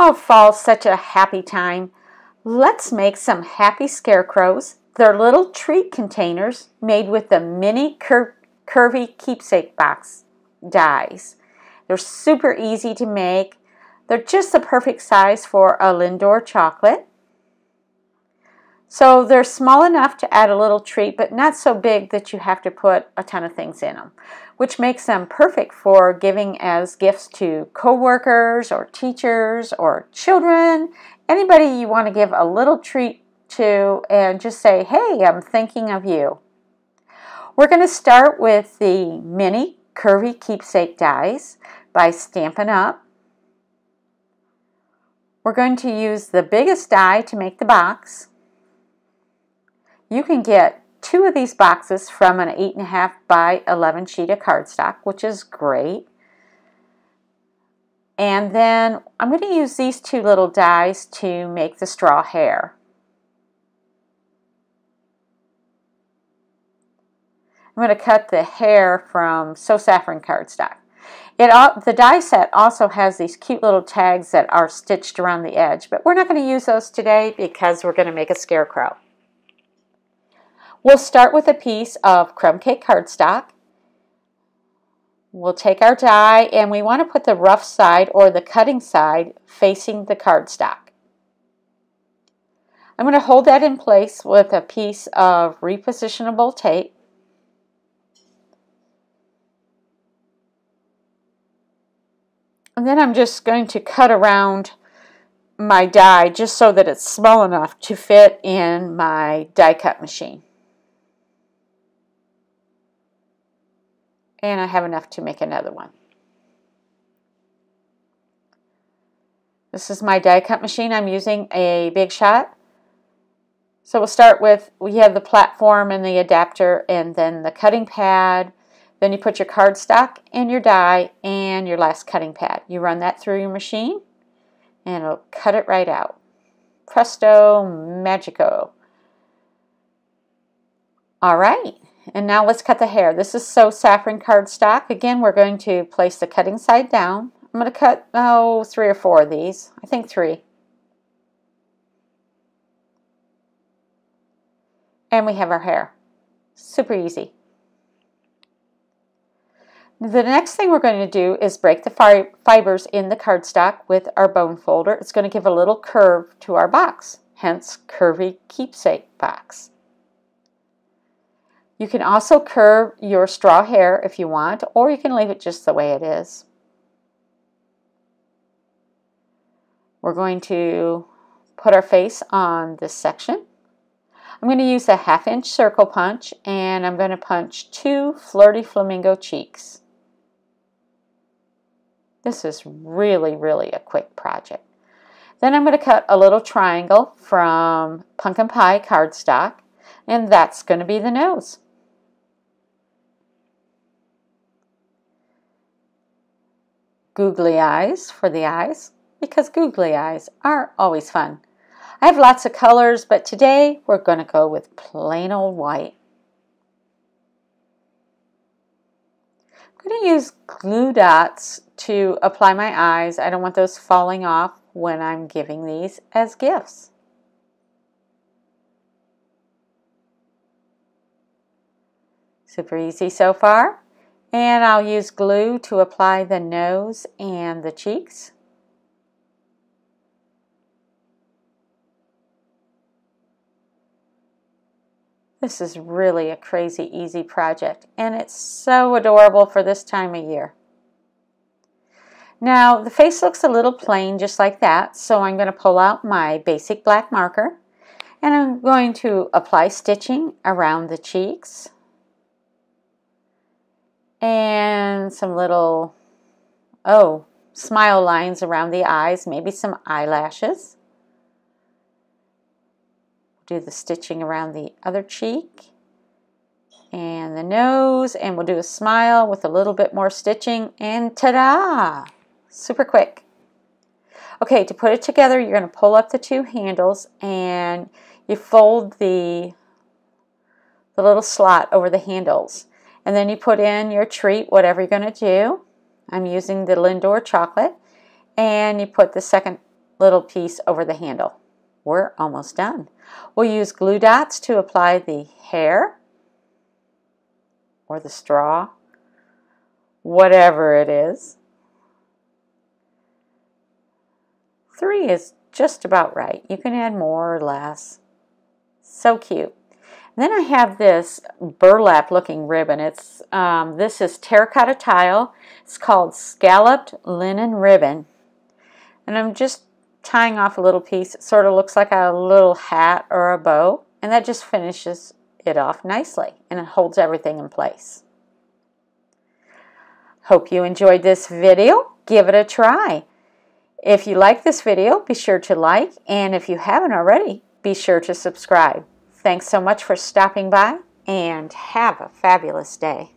Oh, fall's such a happy time. Let's make some happy scarecrows. They're little treat containers made with the mini curvy keepsake box dies. They're super easy to make. They're just the perfect size for a Lindor chocolate. So they're small enough to add a little treat, but not so big that you have to put a ton of things in them, which makes them perfect for giving as gifts to coworkers or teachers or children, anybody you want to give a little treat to and just say, hey, I'm thinking of you. We're going to start with the mini curvy keepsake dies by Stampin' Up. We're going to use the biggest die to make the box. You can get 2 of these boxes from an 8.5 by 11 sheet of cardstock, which is great. And then I'm going to use these 2 little dies to make the straw hair. I'm going to cut the hair from So Saffron cardstock. The die set also has these cute little tags that are stitched around the edge, but we're not going to use those today because we're going to make a scarecrow. We'll start with a piece of crumb cake cardstock. We'll take our die and we want to put the rough side or the cutting side facing the cardstock. I'm going to hold that in place with a piece of repositionable tape. And then I'm just going to cut around my die just so that it's small enough to fit in my die cut machine. And I have enough to make another one. This is my die cut machine. I'm using a Big Shot. So we'll start with, we have the platform and the adapter and then the cutting pad. Then you put your cardstock and your die and your last cutting pad. You run that through your machine and it'll cut it right out. Presto Magico. All right. And now let's cut the hair. This is So Saffron cardstock. Again, we're going to place the cutting side down. I'm going to cut, 3 or 4 of these. I think 3. And we have our hair. Super easy. The next thing we're going to do is break the fibers in the cardstock with our bone folder. It's going to give a little curve to our box, hence curvy keepsake box. You can also curve your straw hair if you want, or you can leave it just the way it is. We're going to put our face on this section. I'm going to use a 1/2 inch circle punch and I'm going to punch 2 flirty flamingo cheeks. This is really a quick project. Then I'm going to cut a little triangle from Pumpkin Pie cardstock and that's going to be the nose. Googly eyes for the eyes, because googly eyes are always fun. I have lots of colors, but today we're going to go with plain old white. I'm going to use glue dots to apply my eyes. I don't want those falling off when I'm giving these as gifts. Super easy so far. And I'll use glue to apply the nose and the cheeks. This is really a crazy easy project and it's so adorable for this time of year. Now the face looks a little plain just like that, so I'm going to pull out my basic black marker and I'm going to apply stitching around the cheeks. And some little, smile lines around the eyes, maybe some eyelashes. Do the stitching around the other cheek and the nose, and we'll do a smile with a little bit more stitching, and ta-da! Super quick. Okay, to put it together, you're going to pull up the 2 handles and you fold the little slot over the handles. And then you put in your treat, whatever you're going to do. I'm using the Lindor chocolate. And you put the second little piece over the handle. We're almost done. We'll use glue dots to apply the hair or the straw, whatever it is. 3 is just about right. You can add more or less. So cute. And then I have this burlap looking ribbon. This is terracotta tile. It's called scalloped linen ribbon. And I'm just tying off a little piece. It sort of looks like a little hat or a bow. And that just finishes it off nicely. And it holds everything in place. Hope you enjoyed this video. Give it a try. If you like this video, be sure to like. And if you haven't already, be sure to subscribe. Thanks so much for stopping by, and have a fabulous day.